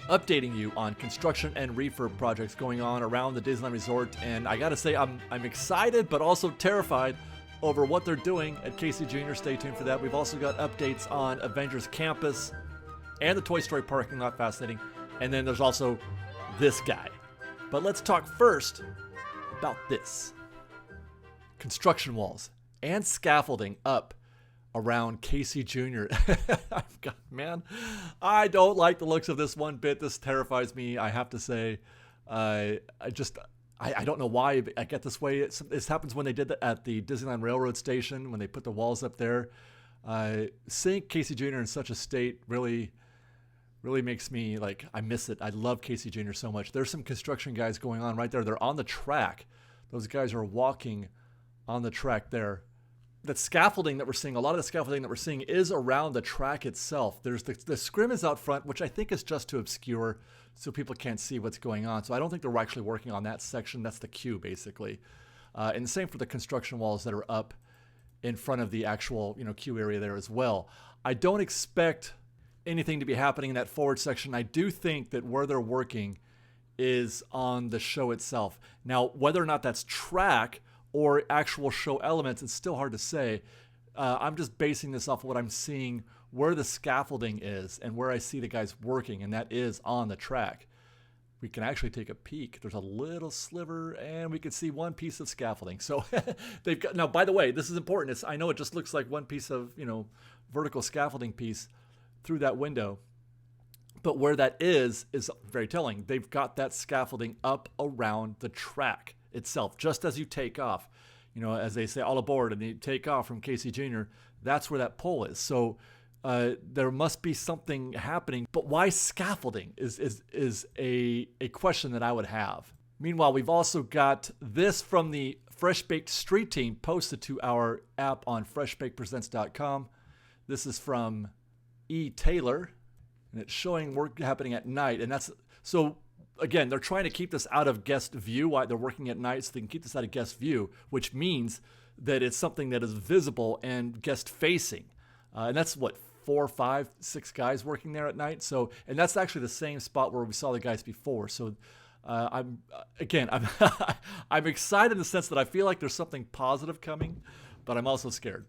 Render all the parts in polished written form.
updating you on construction and refurb projects going on around the Disneyland Resort. And I gotta say, I'm excited, but also terrified over what they're doing at Casey Jr. Stay tuned for that. We've also got updates on Avengers Campus and the Toy Story parking lot, fascinating. And then there's also this guy. But let's talk first about this. Construction walls and scaffolding up around Casey Jr. Man, I don't like the looks of this one bit. This terrifies me, I have to say. I don't know why I get this way. This happens when they did that at the Disneyland Railroad station, when they put the walls up there. Seeing Casey Jr. in such a state really makes me, like, I miss it. I love Casey Jr. so much. There's some construction guys going on right there. They're on the track. Those guys are walking on the track there. The scaffolding that we're seeing, a lot of the scaffolding that we're seeing is around the track itself. There's the scrim is out front, which I think is just to obscure so people can't see what's going on. So I don't think they're actually working on that section. That's the queue, basically. And the same for the construction walls that are up in front of the actual, queue area there as well. I don't expect anything to be happening in that forward section. I do think that where they're working is on the show itself. Now, whether or not that's track or actual show elements, it's still hard to say. I'm just basing this off of what I'm seeing, where the scaffolding is and where I see the guys working, and that is on the track. We can actually take a peek. There's a little sliver, and we can see one piece of scaffolding. So they've got, now, by the way, this is important. I know it just looks like one piece of, vertical scaffolding piece through that window. But where that is very telling. They've got that scaffolding up around the track itself, just as you take off, as they say, all aboard, and you take off from Casey Jr., that's where that pole is. So there must be something happening. But why scaffolding is a question that I would have. Meanwhile, we've also got this from the Fresh Baked Street Team posted to our app on freshbakepresents.com. This is from E. Taylor, and it's showing work happening at night. And that's so. Again, they're trying to keep this out of guest view. Why they're working at night, so they can keep this out of guest view, which means that it's something that is visible and guest facing. And that's what, 4, 5, 6 guys working there at night. So, and that's actually the same spot where we saw the guys before. So, I'm I'm excited in the sense that I feel like there's something positive coming, but I'm also scared.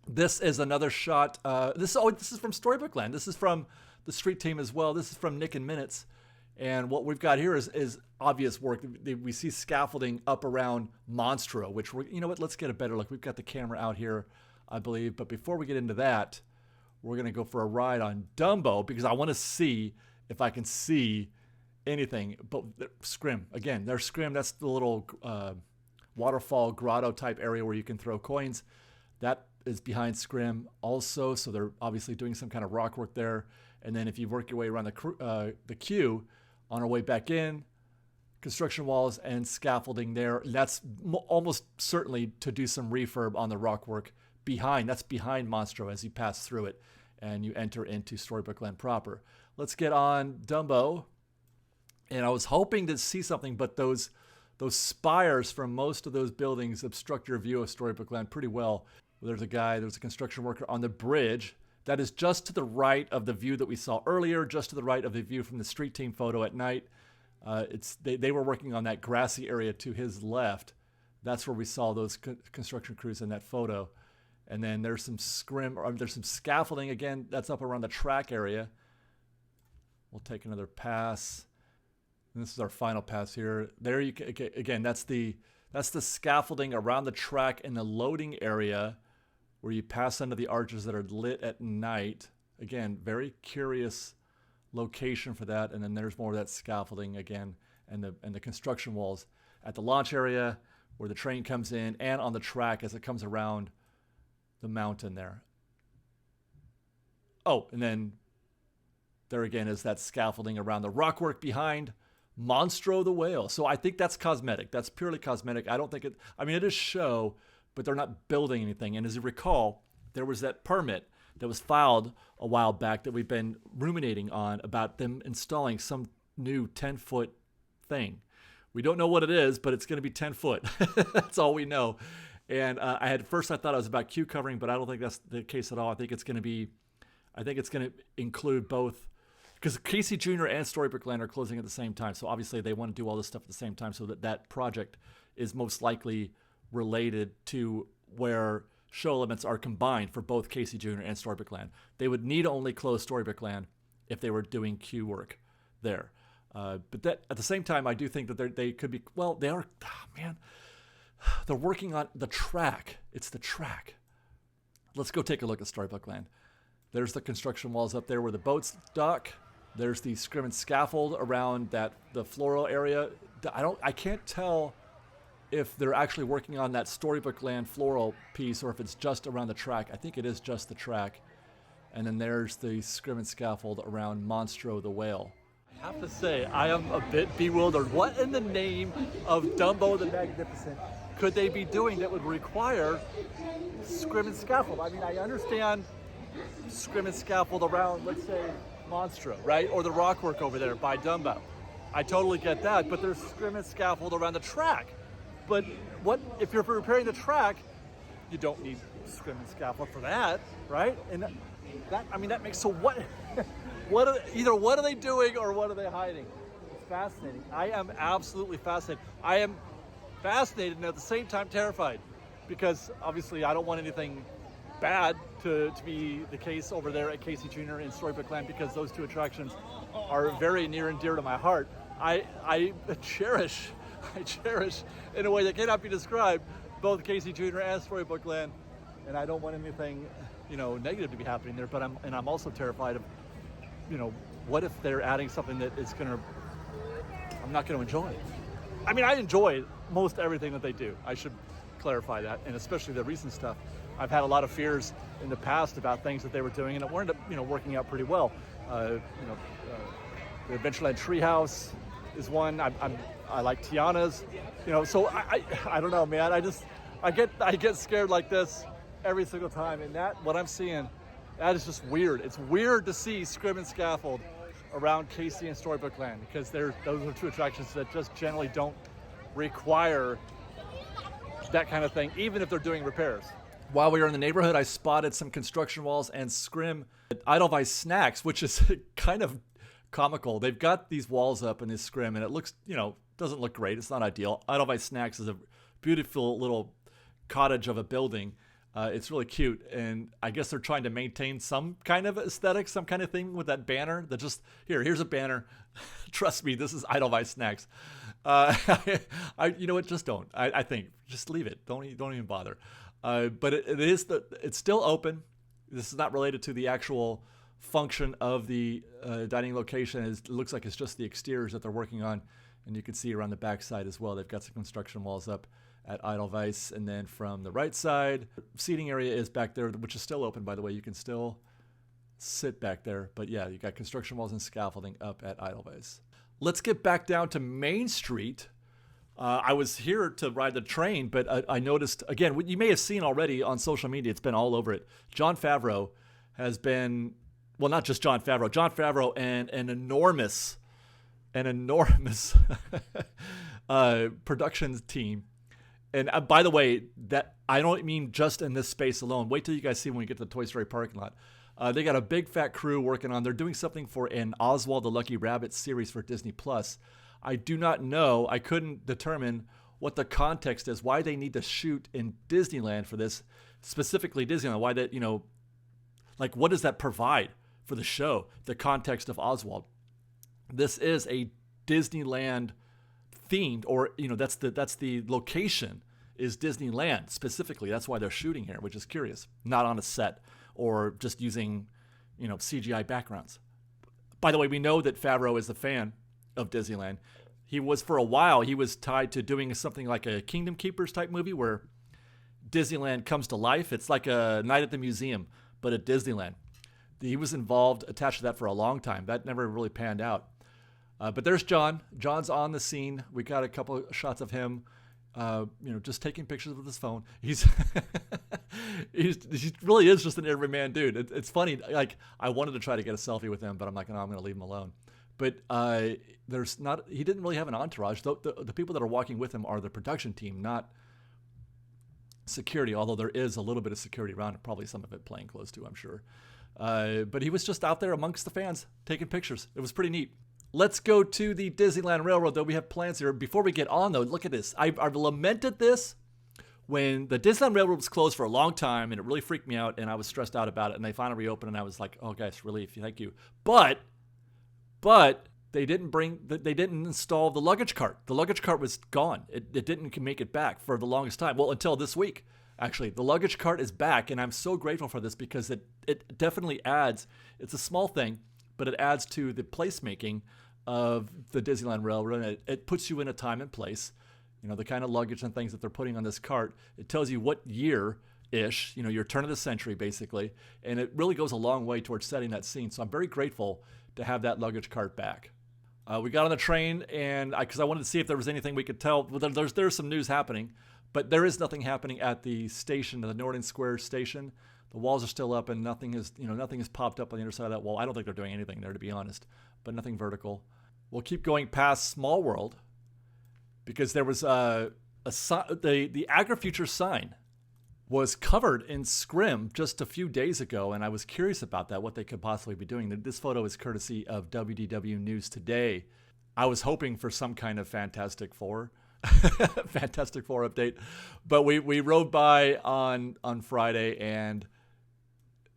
This is another shot. This is from Storybook Land. This is from the street team as well. This is from Nick and Minutes. And what we've got here is obvious work. We see scaffolding up around Monstro, which let's get a better look. We've got the camera out here, I believe. But before we get into that, we're going to go for a ride on Dumbo because I want to see if I can see anything. But Scrim, again, there's Scrim. That's the little waterfall grotto type area where you can throw coins. That is behind Scrim also. So they're obviously doing some kind of rock work there. And then if you work your way around the queue, on our way back in, construction walls and scaffolding there. That's almost certainly to do some refurb on the rock work behind. That's behind Monstro as you pass through it and you enter into Storybook Land proper. Let's get on Dumbo. And I was hoping to see something, but those spires from most of those buildings obstruct your view of Storybook Land pretty well. There's a construction worker on the bridge. That is just to the right of the view that we saw earlier, just to the right of the view from the street team photo at night. They were working on that grassy area to his left. That's where we saw those construction crews in that photo. And then there's some there's some scaffolding again. That's up around the track area. We'll take another pass. And this is our final pass here. There you can, again. That's the scaffolding around the track in the loading area, where you pass under the arches that are lit at night. Again, very curious location for that. And then there's more of that scaffolding again, and the construction walls at the launch area where the train comes in, and on the track as it comes around the mountain there. Oh, and then there again is that scaffolding around the rockwork behind Monstro the whale. So I think that's cosmetic. That's purely cosmetic. I don't think it is show, but they're not building anything. And as you recall, there was that permit that was filed a while back that we've been ruminating on about them installing some new 10-foot thing. We don't know what it is, but it's going to be 10 foot. That's all we know. And I thought it was about queue covering, but I don't think that's the case at all. I think it's going to include both because Casey Jr. and Storybook Land are closing at the same time. So obviously they want to do all this stuff at the same time so that that project is most likely related to where show elements are combined for both Casey Jr. and Storybook Land. They would need to only close Storybook Land if they were doing queue work there. But that at the same time, I do think that they could be, well, they are, they're working on the track. It's the track. Let's go take a look at Storybook Land. There's the construction walls up there where the boats dock. There's the scrim and scaffold around the floral area. I can't tell if they're actually working on that Storybook Land floral piece or if it's just around the track. I think it is just the track. And then there's the scrim and scaffold around Monstro the whale. I have to say, I am a bit bewildered. What in the name of Dumbo the Magnificent could they be doing that would require scrim and scaffold? I mean, I understand scrim and scaffold around, let's say, Monstro, right? Or the rockwork over there by Dumbo. I totally get that, but there's scrim and scaffold around the track. But what if you're repairing the track, you don't need scrim and scaffold for that, right? And that makes, so what? What are they doing or what are they hiding? It's fascinating. I am absolutely fascinated. I am fascinated and at the same time terrified because obviously I don't want anything bad to be the case over there at Casey Jr. and Storybook Land because those two attractions are very near and dear to my heart. I cherish in a way that cannot be described both Casey Jr. and Storybook Land, and I don't want anything negative to be happening there. But I'm also terrified of what if they're adding something that is I'm not going to enjoy. I mean, I enjoy most everything that they do. I should clarify that, and especially the recent stuff. I've had a lot of fears in the past about things that they were doing, and it wound up, working out pretty well. The Adventureland Treehouse is one. I like Tiana's, So I don't know, man. I get scared like this every single time, and what I'm seeing. That is just weird. It's weird to see scrim and scaffold around Casey and Storybook Land because those are two attractions that just generally don't require that kind of thing, even if they're doing repairs. While we were in the neighborhood, I spotted some construction walls and scrim at Edelweiss Snacks, which is kind of comical. They've got these walls up in this scrim, and it looks, doesn't look great. It's not ideal. Edelweiss Snacks is a beautiful little cottage of a building. It's really cute, and I guess they're trying to maintain some kind of aesthetic, some kind of thing with that banner. That just here's a banner. Trust me, this is Edelweiss Snacks. You know what? Just don't. I think just leave it. Don't even bother. But it's still open. This is not related to the actual function of the dining location. It looks like it's just the exteriors that they're working on, and you can see around the backside as well. They've got some construction walls up at Edelweiss, and then from the right side, seating area is back there, which is still open, by the way. You can still sit back there, but yeah, you got construction walls and scaffolding up at Edelweiss. Let's get back down to Main Street. I was here to ride the train, but I noticed, again, what you may have seen already on social media, it's been all over it. Jon Favreau has been, well, not just Jon Favreau and an enormous production team. And by the way, that I don't mean just in this space alone. Wait till you guys see when we get to the Toy Story parking lot. They got a big fat crew working on. They're doing something for an Oswald the Lucky Rabbit series for Disney Plus. I do not know. I couldn't determine what the context is. Why they need to shoot in Disneyland for this, specifically Disneyland. Why that what does that provide for the show? The context of Oswald. This is a Disneyland themed, or that's the location is Disneyland specifically. That's why they're shooting here, which is curious. Not on a set or just using CGI backgrounds. By the way, we know that Favreau is a fan of Disneyland. He was, for a while, he was tied to doing something like a Kingdom Keepers type movie where Disneyland comes to life. It's like a night at the museum, but at Disneyland. He was attached to that for a long time. That never really panned out. But there's Jon. Jon's on the scene. We got a couple of shots of him, just taking pictures with his phone. He really is just an everyman dude. It's funny. Like, I wanted to try to get a selfie with him, but I'm like, no, I'm going to leave him alone. But he didn't really have an entourage. The people that are walking with him are the production team, not security, although there is a little bit of security around it, probably some of it plainclothes too, I'm sure. But he was just out there amongst the fans taking pictures. It was pretty neat. Let's go to the Disneyland Railroad, though. We have plans here. Before we get on, though, look at this. I've lamented this when the Disneyland Railroad was closed for a long time, and it really freaked me out, and I was stressed out about it, and they finally reopened, and I was like, oh, guys, relief. Thank you. But they didn't install the luggage cart. The luggage cart was gone. It didn't make it back for the longest time. Well, until this week, actually. The luggage cart is back, and I'm so grateful for this because it definitely adds. It's a small thing, but it adds to the placemaking of the Disneyland Railroad. It puts you in a time and place. You know, the kind of luggage and things that they're putting on this cart. It tells you what year-ish, you know, your turn of the century, basically. And it really goes a long way towards setting that scene. So I'm very grateful to have that luggage cart back. We got on the train, and because I wanted to see if there was anything we could tell. Well, there's some news happening, but there is nothing happening at the station, the Norton Square station. The walls are still up, and nothing has popped up on the other side of that wall. I don't think they're doing anything there, to be honest, but nothing vertical. We'll keep going past Small World because there was the AgriFuture sign was covered in scrim just a few days ago, and I was curious about that, what they could possibly be doing. This photo is courtesy of WDW News Today. I was hoping for some kind of Fantastic Four update, but we rode by on Friday and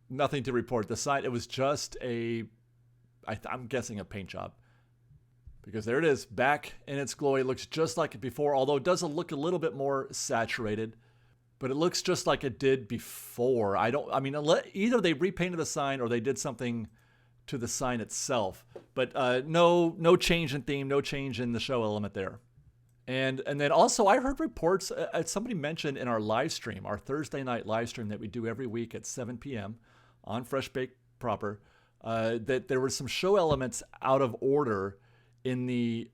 nothing to report. The sign, it was just I'm guessing a paint job, because there it is back in its glory. It looks just like it before, although it does look a little bit more saturated. But it looks just like it did before. Either they repainted the sign or they did something to the sign itself. But no change in theme, no change in the show element there. And then also I heard reports, somebody mentioned in our live stream, our Thursday night live stream that we do every week at 7 p.m. on Fresh Baked Proper, that there were some show elements out of order in the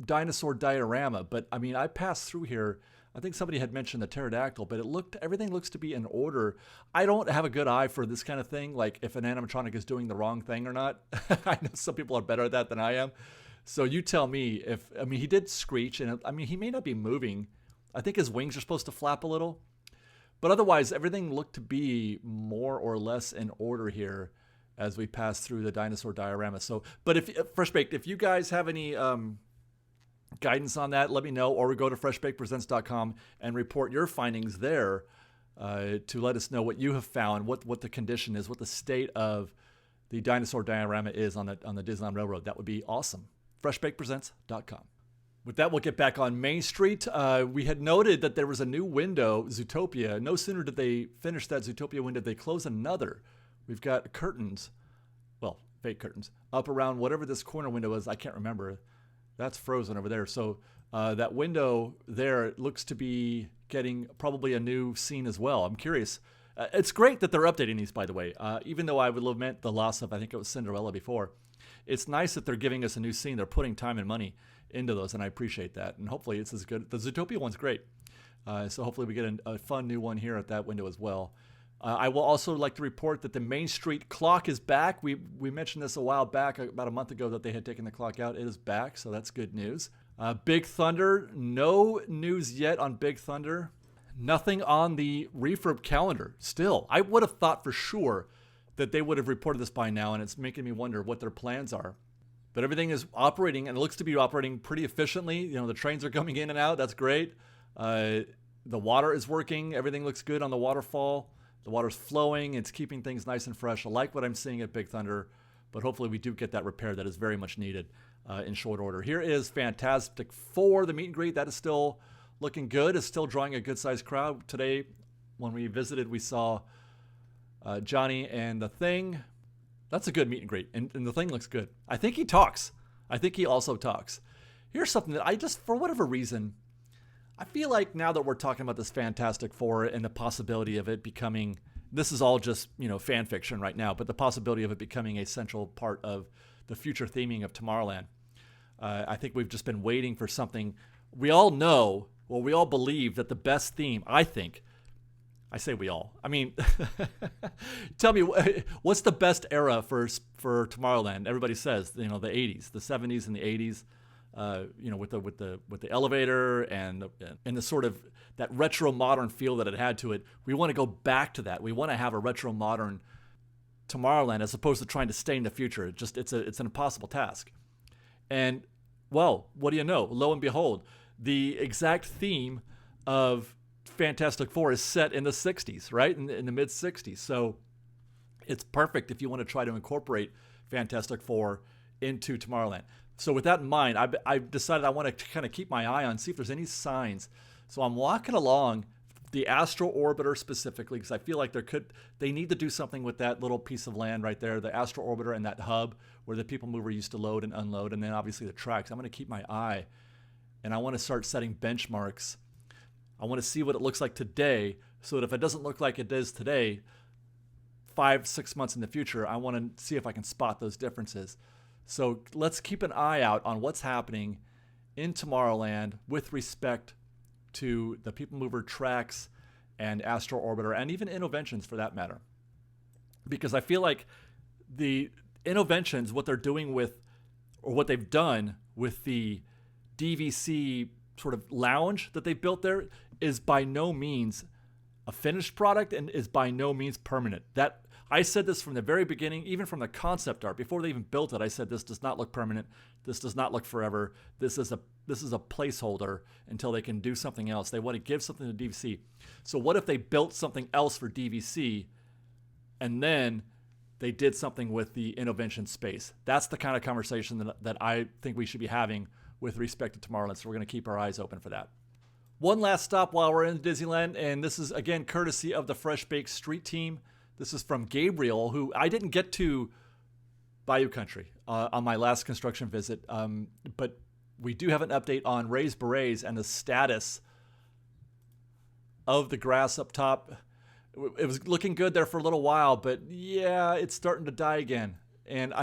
dinosaur diorama. But I mean, I passed through here. I think somebody had mentioned the pterodactyl, but everything looks to be in order. I don't have a good eye for this kind of thing, like if an animatronic is doing the wrong thing or not. I know some people are better at that than I am. So you tell me he did screech, and he may not be moving. I think his wings are supposed to flap a little, but otherwise everything looked to be more or less in order here as we pass through the dinosaur diorama. So, but if Fresh Baked, if you guys have any guidance on that, let me know, or go to freshbakepresents.com and report your findings there to let us know what you have found, what the condition is, what the state of the dinosaur diorama is on the Disneyland Railroad. That would be awesome. freshbakepresents.com. With that, we'll get back on Main Street. We had noted that there was a new window, Zootopia. No sooner did they finish that Zootopia window, they close another. We've got curtains, well, fake curtains, up around whatever this corner window is. I can't remember. That's frozen over there. So that window there looks to be getting probably a new scene as well. I'm curious. It's great that they're updating these, by the way. Even though I would lament the loss of, I think it was Cinderella before. It's nice that they're giving us a new scene. They're putting time and money into those, and I appreciate that. And hopefully it's as good. The Zootopia one's great. So hopefully we get a fun new one here at that window as well. I will also like to report that the Main Street clock is back. We mentioned this a while back, about a month ago, that they had taken the clock out. It is back, so that's good news. Big Thunder, no news yet on Big Thunder. Nothing on the refurb calendar still. I would have thought for sure that they would have reported this by now, and it's making me wonder what their plans are. But everything is operating, and it looks to be operating pretty efficiently. You know, the trains are coming in and out. That's great. The water is working. Everything looks good on the waterfall. The water's flowing. It's keeping things nice and fresh. I like what I'm seeing at Big Thunder, but hopefully we do get that repair that is very much needed in short order. Here is Fantastic Four, the meet and greet. That is still looking good. It's still drawing a good-sized crowd. Today, when we visited, we saw Johnny and the Thing. That's a good meet and greet, and the Thing looks good. I think he talks. I think he also talks. Here's something that I just, for whatever reason, I feel like now that we're talking about this Fantastic Four and the possibility of it becoming, this is all just, fan fiction right now, but the possibility of it becoming a central part of the future theming of Tomorrowland. I think we've just been waiting for something. We all know, we all believe that the best theme, I say we all. Tell me, what's the best era for Tomorrowland? Everybody says, the 80s, the 70s and the 80s. With the elevator and the sort of that retro modern feel that it had to it. We want to go back to that. We want to have a retro modern Tomorrowland as opposed to trying to stay in the future. It's an impossible task. And well, what do you know? Lo and behold, the exact theme of Fantastic Four is set in the 60s, right? In the mid 60s. So it's perfect if you want to try to incorporate Fantastic Four into Tomorrowland. So with that in mind, I've decided I want to kind of keep my eye on, see if there's any signs. So I'm walking along the Astro Orbiter specifically, because I feel like they need to do something with that little piece of land right there, the Astro Orbiter and that hub where the people mover used to load and unload, and then obviously the tracks. I'm going to keep my eye, and I want to start setting benchmarks. I want to see what it looks like today, so that if it doesn't look like it does today, 5-6 months in the future, I want to see if I can spot those differences. So let's keep an eye out on what's happening in Tomorrowland with respect to the People Mover tracks and Astro Orbiter, and even Innoventions for that matter. Because I feel like the Innoventions, what they're doing with, or what they've done with the DVC sort of lounge that they built there, is by no means a finished product and is by no means permanent. That I said this from the very beginning, even from the concept art, before they even built it. I said this does not look permanent. This does not look forever. This is a placeholder until they can do something else. They want to give something to DVC. So what if they built something else for DVC and then they did something with the Innovention space? That's the kind of conversation that I think we should be having with respect to Tomorrowland. So we're going to keep our eyes open for that. One last stop while we're in Disneyland, and this is again courtesy of the Fresh Baked Street Team. This is from Gabriel, who I didn't get to Bayou Country on my last construction visit, but we do have an update on Raised Berets and the status of the grass up top. It was looking good there for a little while, but yeah, it's starting to die again. And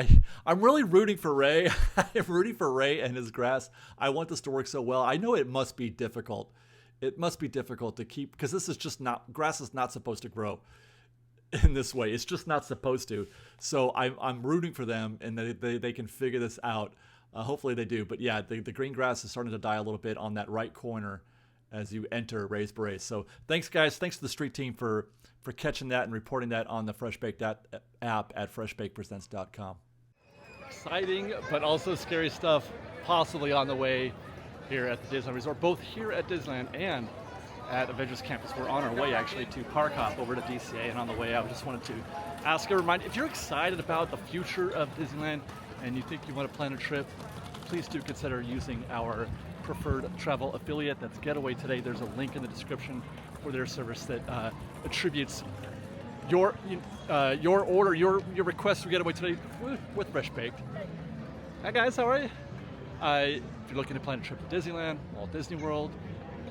I'm really rooting for Ray. I'm rooting for Ray and his grass. I want this to work so well. I know it must be difficult. It must be difficult to keep, because this is just not, grass is not supposed to grow in this way. It's just not supposed to. So I'm rooting for them, and they can figure this out. Hopefully they do. But yeah, the green grass is starting to die a little bit on that right corner as you enter Raised Berets. So thanks, guys. Thanks to the street team for catching that and reporting that on the Fresh Baked app at freshbakepresents.com. Exciting, but also scary stuff possibly on the way here at the Disneyland Resort, both here at Disneyland and at Avengers Campus. We're on our way actually to Park Hop over to DCA, and on the way out, I just wanted to ask a reminder, if you're excited about the future of Disneyland and you think you want to plan a trip, please do consider using our preferred travel affiliate. That's GetAwayToday. There's a link in the description for their service that attributes your order, your request for GetAwayToday with Fresh Baked. Hi guys, how are you? If you're looking to plan a trip to Disneyland, Walt Disney World,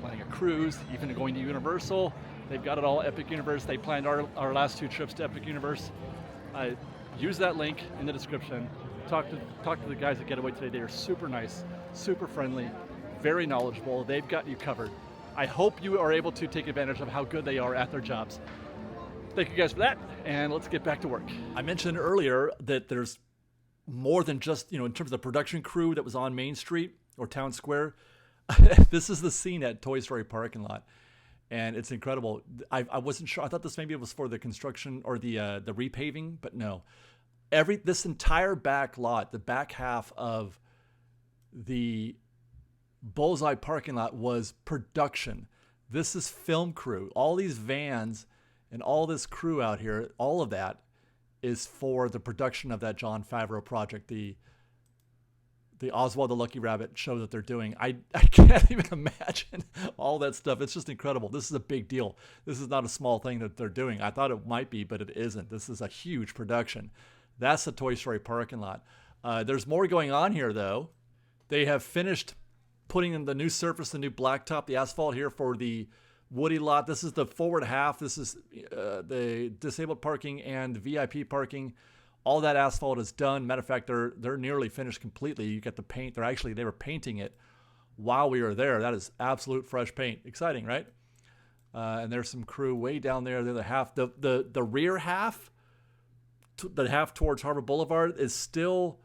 planning a cruise, even going to Universal, they've got it all. Epic Universe. They planned our last 2 trips to Epic Universe. Use that link in the description. Talk to the guys at GetAwayToday. They are super nice, super friendly, very knowledgeable. They've got you covered. I hope you are able to take advantage of how good they are at their jobs. Thank you guys for that, and let's get back to work. I mentioned earlier that there's more than just, in terms of the production crew that was on Main Street or Town Square. This is the scene at Toy Story parking lot, and it's incredible. I wasn't sure. I thought this maybe it was for the construction or the repaving, but no. This entire back lot, the back half of the Bullseye parking lot was production. This is film crew. All these vans and all this crew out here, all of that is for the production of that Jon Favreau project, the Oswald the Lucky Rabbit show that they're doing. I can't even imagine all that stuff. It's just incredible. This is a big deal. This is not a small thing that they're doing. I thought it might be, but it isn't. This is a huge production. That's the Toy Story parking lot. There's more going on here, though. They have finished putting in the new surface, the new blacktop, the asphalt here for the Woody lot. This is the forward half. This is the disabled parking and VIP parking. All that asphalt is done. Matter of fact, they're nearly finished completely. You get the paint. They were painting it while we were there. That is absolute fresh paint. Exciting, right? And there's some crew way down there. The other half, the rear half, the half towards Harbor Boulevard is still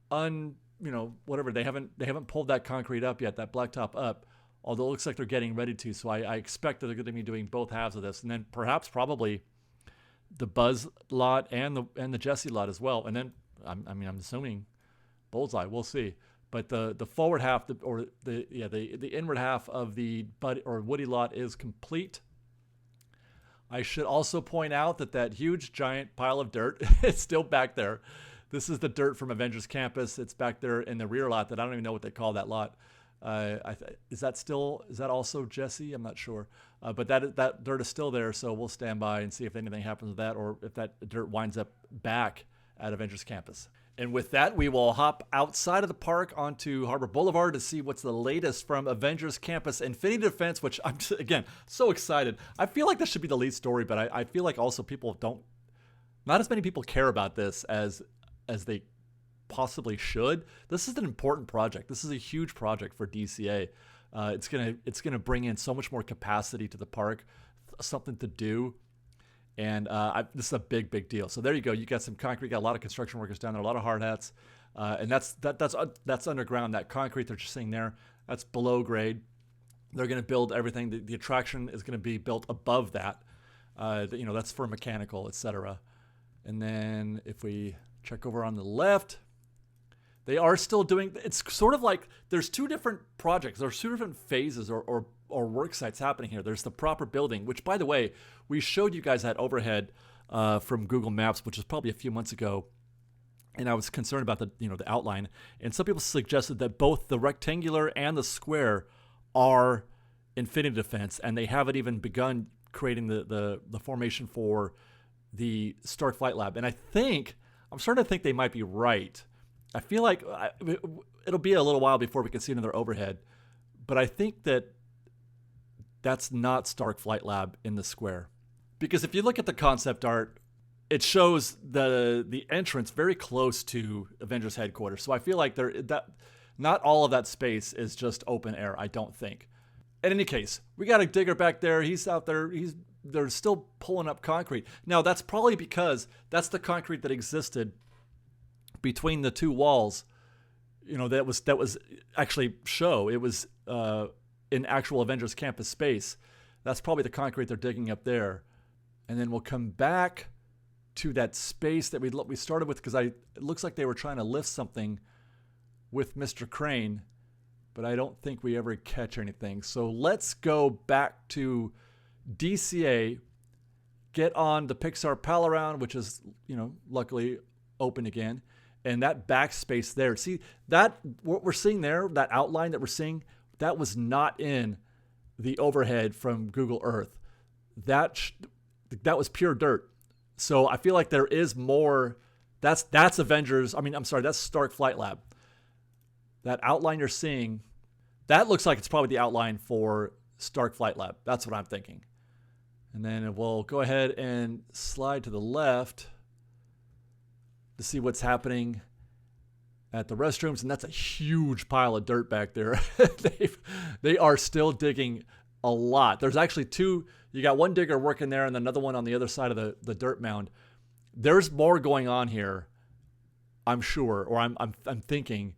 whatever. They haven't pulled that concrete up yet, that blacktop up. Although it looks like they're getting ready to. So I expect that they're going to be doing both halves of this, and then probably the Buzz lot and the Jesse lot as well. And then I'm assuming Bullseye. We'll see. But the forward half the inward half of the Buddy or Woody lot is complete. I should also point out that huge giant pile of dirt is still back there. This is the dirt from Avengers Campus. It's back there in the rear lot that I don't even know what they call that lot. Is that also Jesse? I'm not sure. But that dirt is still there, so we'll stand by and see if anything happens with that or if that dirt winds up back at Avengers Campus. And with that, we will hop outside of the park onto Harbor Boulevard to see what's the latest from Avengers Campus Infinity Defense, which I'm, again, so excited. I feel like this should be the lead story, but I feel like also not as many people care about this as they possibly should. This is an important project. This is a huge project for DCA. It's gonna bring in so much more capacity to the park, something to do. And this is a big deal. So there you go. You got some concrete. Got a lot of construction workers down there. A lot of hard hats. And that's underground. That concrete they're just seeing there, that's below grade. They're going to build everything. The attraction is going to be built above that. That's for mechanical, etc. And then if we check over on the left, they are still doing. It's sort of like there's two different projects. There's two different phases or work sites happening here. There's the proper building, which, by the way, we showed you guys that overhead from Google Maps, which was probably a few months ago, and I was concerned about the outline. And some people suggested that both the rectangular and the square are Infinity Defense, and they haven't even begun creating the formation for the Stark Flight Lab. And I'm starting to think they might be right. I feel like it'll be a little while before we can see another overhead, but I think that's not Stark Flight Lab in the square. Because if you look at the concept art, it shows the entrance very close to Avengers headquarters. So I feel like not all of that space is just open air, I don't think. In any case, we got a digger back there. He's out there. They're still pulling up concrete. Now, that's probably because that's the concrete that existed between the two walls. That was actually it was in actual Avengers Campus space. That's probably the concrete they're digging up there. And then we'll come back to that space that we started with, because it looks like they were trying to lift something with Mr. Crane, but I don't think we ever catch anything. So let's go back to DCA, get on the Pixar Pal Around, which is, luckily open again. And that backspace there, see that what we're seeing there, that outline that we're seeing, that was not in the overhead from Google Earth. That was pure dirt. So I feel like there is more. That's Avengers. That's Stark Flight Lab. That outline you're seeing, that looks like it's probably the outline for Stark Flight Lab. That's what I'm thinking. And then we'll go ahead and slide to the left to see what's happening at the restrooms. And that's a huge pile of dirt back there. They are still digging a lot. There's actually two. You got one digger working there and another one on the other side of the dirt mound. There's more going on here, I'm sure, or I'm thinking,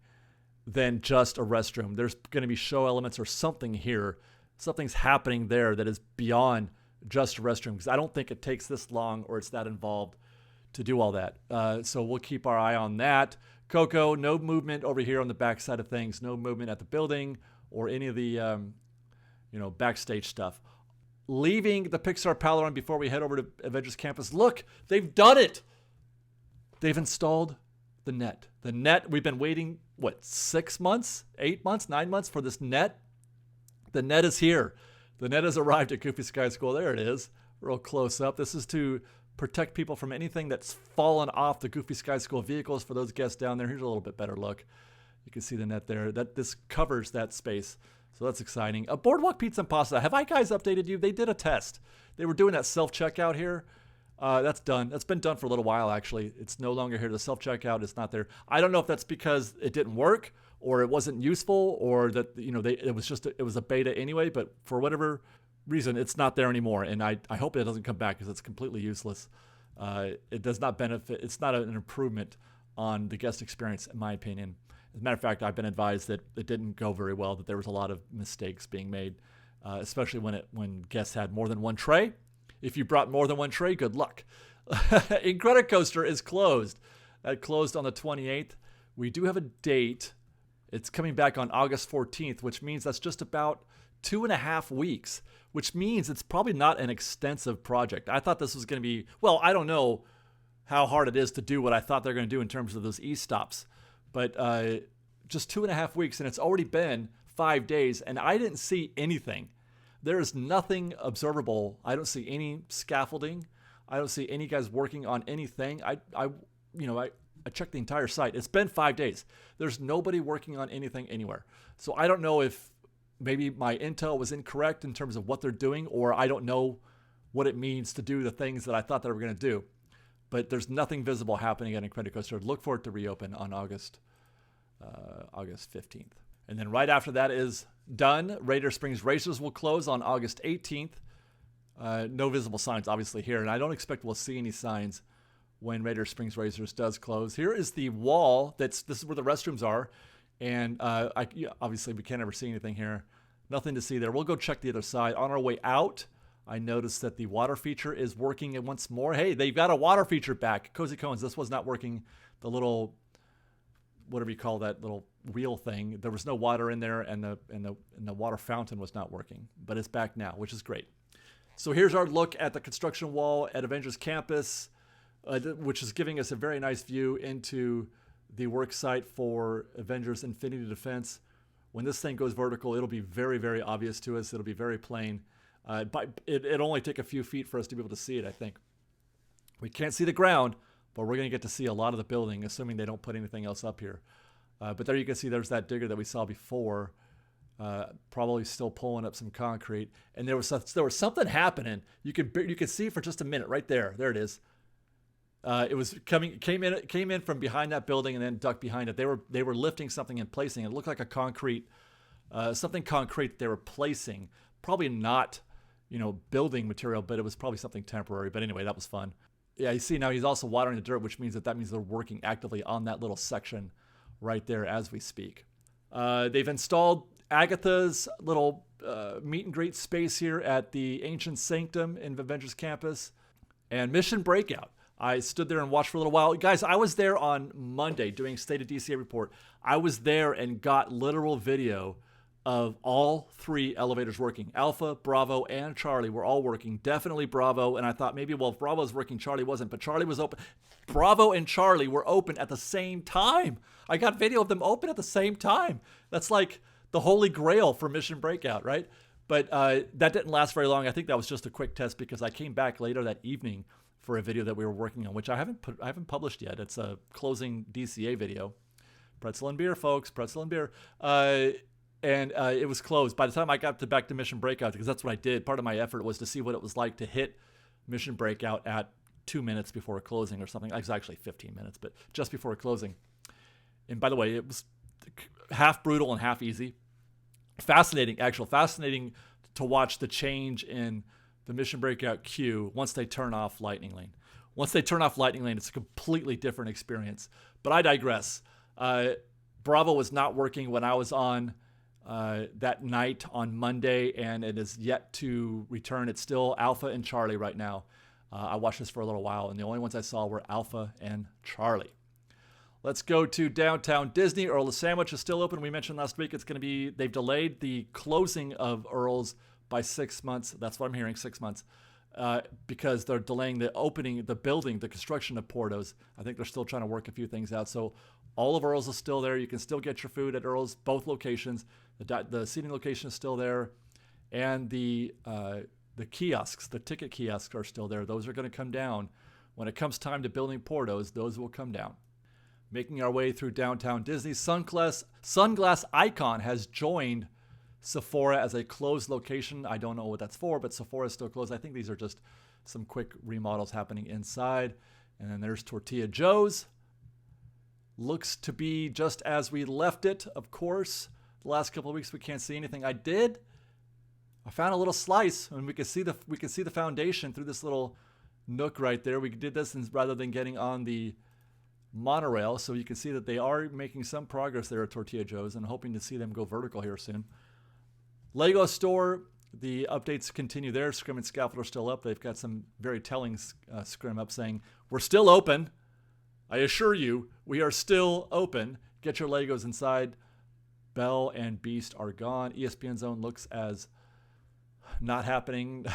than just a restroom. There's going to be show elements or something here. Something's happening there that is beyond just a restroom, because I don't think it takes this long or it's that involved to do all that. So we'll keep our eye on that. Coco, no movement over here on the back side of things. No movement at the building or any of the backstage stuff. Leaving the Pixar Pal Around before we head over to Avengers Campus. Look, they've done it. They've installed the net. The net, we've been waiting, 6 months, 8 months, 9 months for this net? The net is here. The net has arrived at Goofy Sky School. There it is, real close up. This is to protect people from anything that's fallen off the Goofy Sky School vehicles. For those guests down there, here's a little bit better look. You can see the net there. This covers that space. So that's exciting. Boardwalk Pizza and Pasta. Have I guys updated you? They did a test. They were doing that self-checkout here. That's done. That's been done for a little while, actually. It's no longer here. The self-checkout is not there. I don't know if that's because it didn't work or it wasn't useful, or that it was a beta anyway. But for whatever reason, it's not there anymore. And I hope it doesn't come back, because it's completely useless. It does not benefit. It's not an improvement on the guest experience, in my opinion. As a matter of fact, I've been advised that it didn't go very well, that there was a lot of mistakes being made, especially when guests had more than one tray. If you brought more than one tray, good luck. Incredicoaster is closed. That closed on the 28th. We do have a date. It's coming back on August 14th, which means that's just about 2.5 weeks, which means it's probably not an extensive project. I thought this was going to be, well, I don't know how hard it is to do what I thought they're going to do in terms of those e-stops, but just 2.5 weeks, and it's already been 5 days, and I didn't see anything. There is nothing observable. I don't see any scaffolding. I don't see any guys working on anything. I checked the entire site. It's been 5 days. There's nobody working on anything anywhere. So I don't know if maybe my intel was incorrect in terms of what they're doing, or I don't know what it means to do the things that I thought they were going to do. But there's nothing visible happening at Incredicoaster. Look for it to reopen on August 15th. And then right after that is done. Radiator Springs Racers will close on August 18th. No visible signs, obviously, here. And I don't expect we'll see any signs when Radiator Springs Racers does close. Here is the wall. This is where the restrooms are. And obviously, we can't ever see anything here. Nothing to see there. We'll go check the other side. On our way out, I noticed that the water feature is working once more. Hey, they've got a water feature back. Cozy Cones, this was not working. The little, whatever you call that little wheel thing, there was no water in there, and the water fountain was not working. But it's back now, which is great. So here's our look at the construction wall at Avengers Campus, which is giving us a very nice view into the work site for Avengers Infinity Defense. When this thing goes vertical, it'll be very, very obvious to us. It'll be very plain. But it'll only take a few feet for us to be able to see it, I think. We can't see the ground, but we're going to get to see a lot of the building, assuming they don't put anything else up here. But there you can see there's that digger that we saw before, probably still pulling up some concrete. And there was something happening. You could see for just a minute right there. There it is. It was came in from behind that building and then ducked behind it. They were lifting something and placing it. It looked like something concrete they were placing. Probably not, building material, but it was probably something temporary. But anyway, that was fun. Yeah, you see now he's also watering the dirt, which means that means they're working actively on that little section right there as we speak. They've installed Agathas little meet and greet space here at the Ancient Sanctum in Avengers Campus. And Mission Breakout. I stood there and watched for a little while. Guys, I was there on Monday doing State of DCA report. I was there and got literal video of all 3 elevators working. Alpha, Bravo, and Charlie were all working. Definitely Bravo. And I thought maybe, well, if Bravo's working, Charlie wasn't. But Charlie was open. Bravo and Charlie were open at the same time. I got video of them open at the same time. That's like the holy grail for Mission Breakout, right? But that didn't last very long. I think that was just a quick test because I came back later that evening for a video that we were working on, which I haven't published yet. It's a closing DCA video. Pretzel and beer, folks. Pretzel and beer. And it was closed. By the time I got back to Mission Breakout, because that's what I did, part of my effort was to see what it was like to hit Mission Breakout at 2 minutes before closing or something. It was actually 15 minutes, but just before closing. And by the way, it was half brutal and half easy. Fascinating to watch the change in the Mission Breakout queue once they turn off Lightning Lane. Once they turn off Lightning Lane, it's a completely different experience. But I digress. Bravo was not working when I was on that night on Monday, and it is yet to return. It's still Alpha and Charlie right now. I watched this for a little while, and the only ones I saw were Alpha and Charlie. Let's go to downtown Disney. Earls Sandwich is still open. We mentioned last week they've delayed the closing of Earls by 6 months. That's what I'm hearing, 6 months, because they're delaying the opening, the building, the construction of Portos. I think they're still trying to work a few things out. So all of Earls is still there. You can still get your food at Earls, both locations. The seating location is still there, and the kiosks, the ticket kiosks are still there. Those are going to come down. When it comes time to building Portos, those will come down. Making our way through downtown Disney, Sunglass Icon has joined Sephora as a closed location. I don't know what that's for, but Sephora is still closed. I think these are just some quick remodels happening inside. And then there's Tortilla Joes. Looks to be just as we left it, of course. The last couple of weeks we can't see anything. I found a little slice, and we can see the foundation through this little nook right there. We did this rather than getting on the monorail, so you can see that they are making some progress there at Tortilla Joes, and hoping to see them go vertical here soon. Lego store The updates continue there. Scrim and Scaffold are still up. They've got some very telling Scrim up saying, we're still open. I assure you, we are still open. Get your Legos inside. Belle and Beast are gone. ESPN Zone looks as not happening.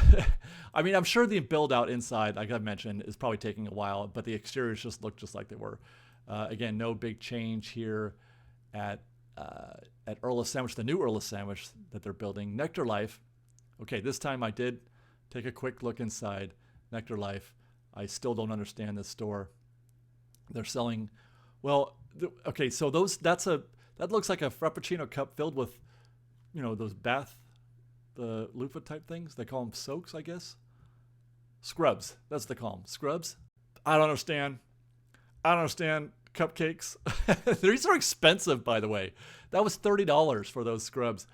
I mean, I'm sure the build out inside, like I mentioned, is probably taking a while, but the exteriors just look just like they were. Again, no big change here at Earls Sandwich, the new Earls Sandwich that they're building. Nectararife. Okay, this time I did take a quick look inside Nectararife. I still don't understand this store. They're selling, well, okay, so that looks like a Frappuccino cup filled with, those the loofah type things. They call them soaks, I guess. Scrubs. That's what they call them. Scrubs. I don't understand cupcakes. These are expensive, by the way. That was $30 for those scrubs.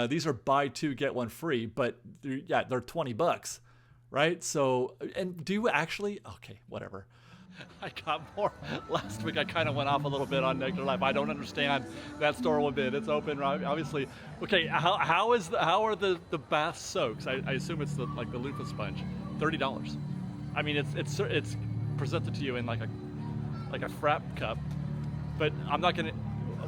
These are buy two, get one free, but they're $20, right? So, and do you actually, okay, whatever. I got more. Last week I kind of went off a little bit on Nectararife. I don't understand that store one bit. It's open, obviously. Okay, how are the bath soaks? I assume it's the loofah sponge. $30. I mean, it's presented to you in like a frap cup, but I'm not gonna.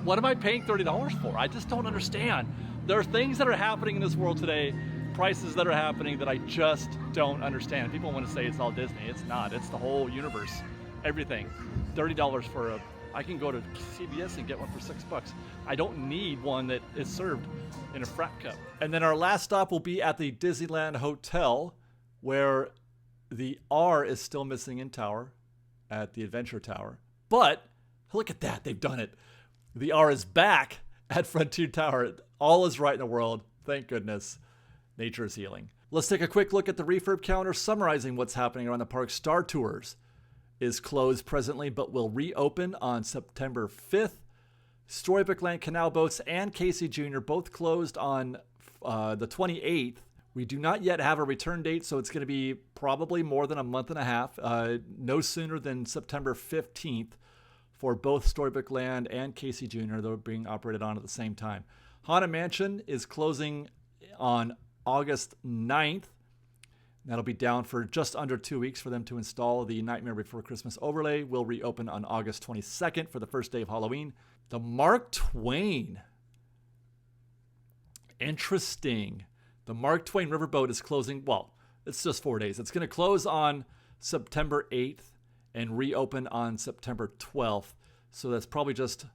What am I paying $30 for? I just don't understand. There are things that are happening in this world today, prices that are happening that I just don't understand. People want to say it's all Disney. It's not. It's the whole universe. Everything. $30 for I can go to CVS and get one for $6. I don't need one that is served in a frap cup. And then our last stop will be at the Disneyland Hotel, where the R is still missing in Tower at the Adventure Tower. But look at that. They've done it. The R is back at Frontier Tower. All is right in the world. Thank goodness. Nature is healing. Let's take a quick look at the refurb calendar summarizing what's happening around the park. Star Tours is closed presently, but will reopen on September 5th. Storybook Land Canal Boats and Casey Jr. both closed on the 28th. We do not yet have a return date, so it's going to be probably more than a month and a half, no sooner than September 15th for both Storybook Land and Casey Jr. They're being operated on at the same time. Haunted Mansion is closing on August 9th. That'll be down for just under 2 weeks for them to install the Nightmare Before Christmas overlay. Will reopen on August 22nd for the first day of Halloween. The Mark Twain. Interesting. The Mark Twain Riverboat is closing, well, it's just 4 days. It's going to close on September 8th and reopen on September 12th. So that's probably just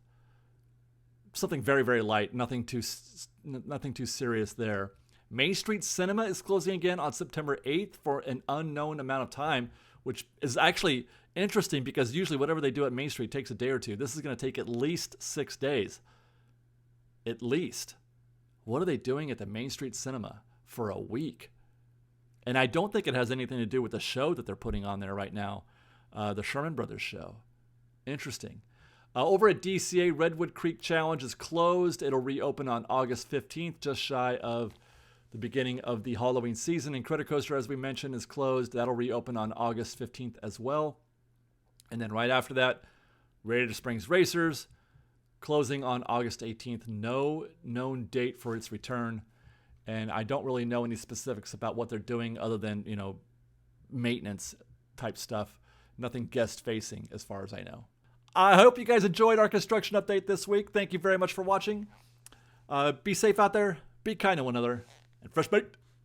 something very, very light. Nothing too serious there. Main Street Cinema is closing again on September 8th for an unknown amount of time, which is actually interesting because usually whatever they do at Main Street takes a day or two. This is going to take at least 6 days. At least. What are they doing at the Main Street Cinema for a week? And I don't think it has anything to do with the show that they're putting on there right now, the Sherman Brothers show. Interesting. Over at DCA, Redwood Creek Challenge is closed. It'll reopen on August 15th, just shy of the beginning of the Halloween season. Incredicoaster, as we mentioned, is closed. That'll reopen on August 15th as well. And then right after that, Radiator Springs Racers, closing on August 18th. No known date for its return. And I don't really know any specifics about what they're doing other than, maintenance type stuff. Nothing guest facing as far as I know. I hope you guys enjoyed our construction update this week. Thank you very much for watching. Be safe out there. Be kind to one another. And fresh baked.